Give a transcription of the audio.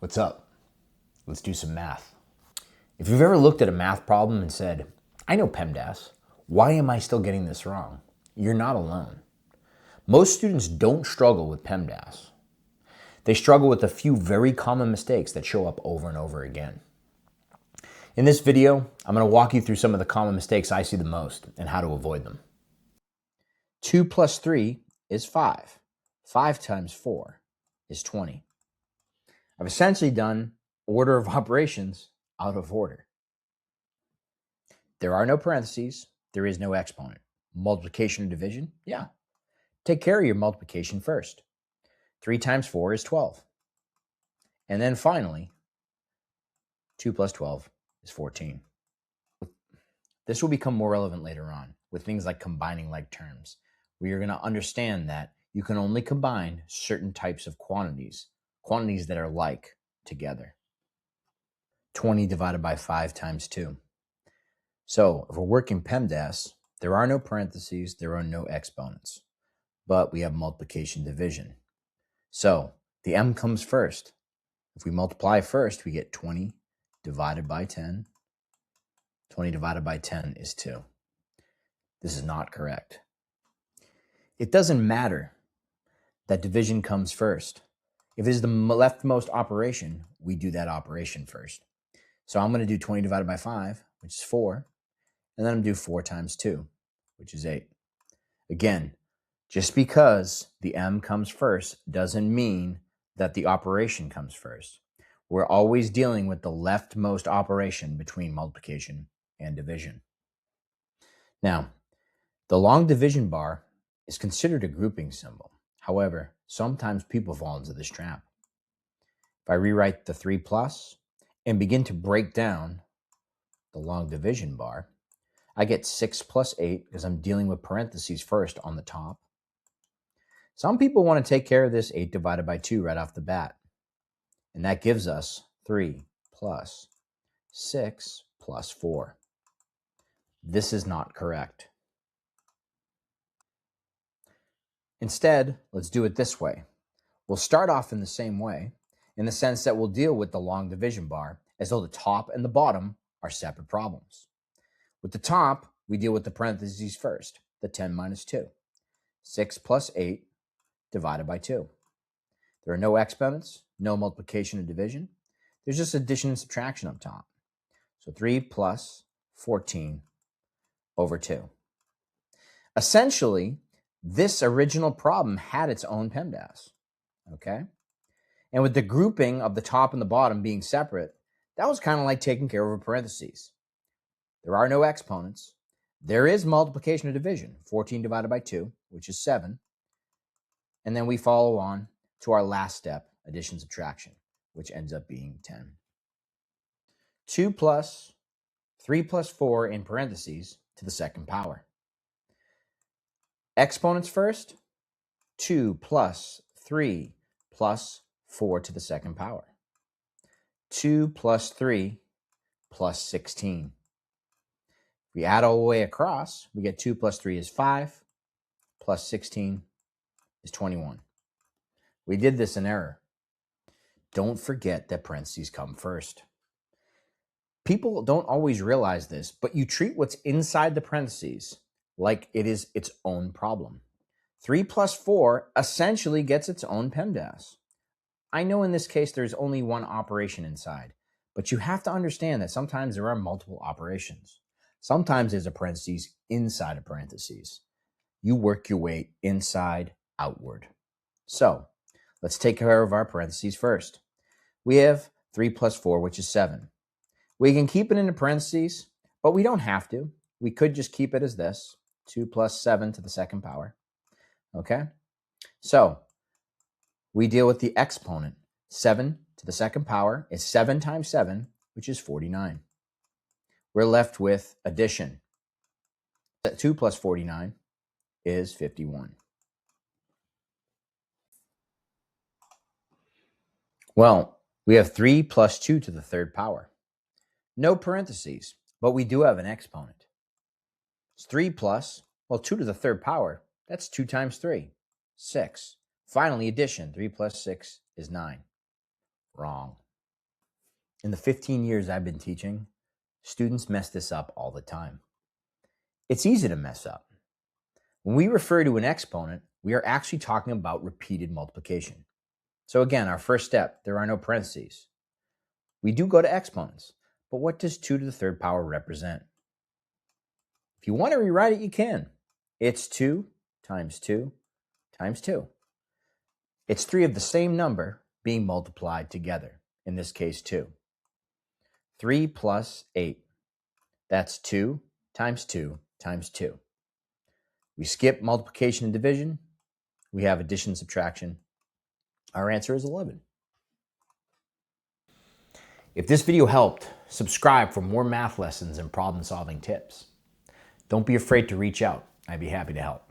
What's up? Let's do some math. If you've ever looked at a math problem and said, I know PEMDAS, why am I still getting this wrong? You're not alone. Most students don't struggle with PEMDAS. They struggle with a few very common mistakes that show up over and over again. In this video, I'm going to walk you through some of the common mistakes I see the most and how to avoid them. 2 plus 3 is 5. 5 times 4 is 20. I've essentially done order of operations out of order. There are no parentheses. There is no exponent. Multiplication and division? Yeah. Take care of your multiplication first. 3 times 4 is 12. And then finally, 2 plus 12 is 14. This will become more relevant later on with things like combining like terms, where you're going to understand that you can only combine certain types of quantities that are like together. 20 divided by 5 times 2. So if we're working PEMDAS, there are no parentheses, there are no exponents, but we have multiplication division. So the m comes first. If we multiply first, we get 20 divided by 10. 20 divided by 10 is 2. This is not correct. It doesn't matter that division comes first. If it is the leftmost operation, we do that operation first. So I'm going to do 20 divided by 5, which is 4. And then I'm going to do 4 times 2, which is 8. Again, just because the m comes first doesn't mean that the operation comes first. We're always dealing with the leftmost operation between multiplication and division. Now, the long division bar is considered a grouping symbol. However, sometimes people fall into this trap. If I rewrite the 3 plus and begin to break down the long division bar, I get 6 plus 8 because I'm dealing with parentheses first on the top. Some people want to take care of this 8 divided by 2 right off the bat. And that gives us 3 plus 6 plus 4. This is not correct. Instead, let's do it this way. We'll start off in the same way, in the sense that we'll deal with the long division bar as though the top and the bottom are separate problems. With the top, we deal with the parentheses first, the 10 minus 2. 6 plus 8 divided by 2. There are no exponents, no multiplication and division. There's just addition and subtraction up top. So 3 plus 14 over 2. Essentially, this original problem had its own PEMDAS, okay? And with the grouping of the top and the bottom being separate, that was kind of like taking care of a parentheses. There are no exponents. There is multiplication and division, 14 divided by 2, which is 7. And then we follow on to our last step, addition subtraction, which ends up being 10. 2 plus 3 plus 4 in parentheses to the second power. Exponents first, 2 plus 3 plus 4 to the second power. 2 plus 3 plus 16. If we add all the way across, we get 2 plus 3 is 5, plus 16 is 21. We did this in error. Don't forget that parentheses come first. People don't always realize this, but you treat what's inside the parentheses like it is its own problem. 3 plus 4 essentially gets its own PEMDAS. I know in this case there's only one operation inside, but you have to understand that sometimes there are multiple operations. Sometimes there's a parentheses inside a parentheses. You work your way inside outward. So let's take care of our parentheses first. We have 3 plus 4, which is 7. We can keep it in the parentheses, but we don't have to. We could just keep it as this, 2 plus 7 to the second power. Okay? So we deal with the exponent. 7 to the second power is 7 times 7, which is 49. We're left with addition. 2 plus 49 is 51. Well, we have 3 plus 2 to the third power. No parentheses, but we do have an exponent. It's 3 plus, 2 to the third power. That's 2 times 3, 6. Finally, addition. 3 plus 6 is 9. Wrong. In the 15 years I've been teaching, students mess this up all the time. It's easy to mess up. When we refer to an exponent, we are actually talking about repeated multiplication. So again, our first step, there are no parentheses. We do go to exponents, but what does 2 to the third power represent? If you want to rewrite it, you can. It's 2 times 2 times 2. It's 3 of the same number being multiplied together, in this case 2. 3 plus 8. That's 2 times 2 times 2. We skip multiplication and division. We have addition and subtraction. Our answer is 11. If this video helped, subscribe for more math lessons and problem-solving tips. Don't be afraid to reach out. I'd be happy to help.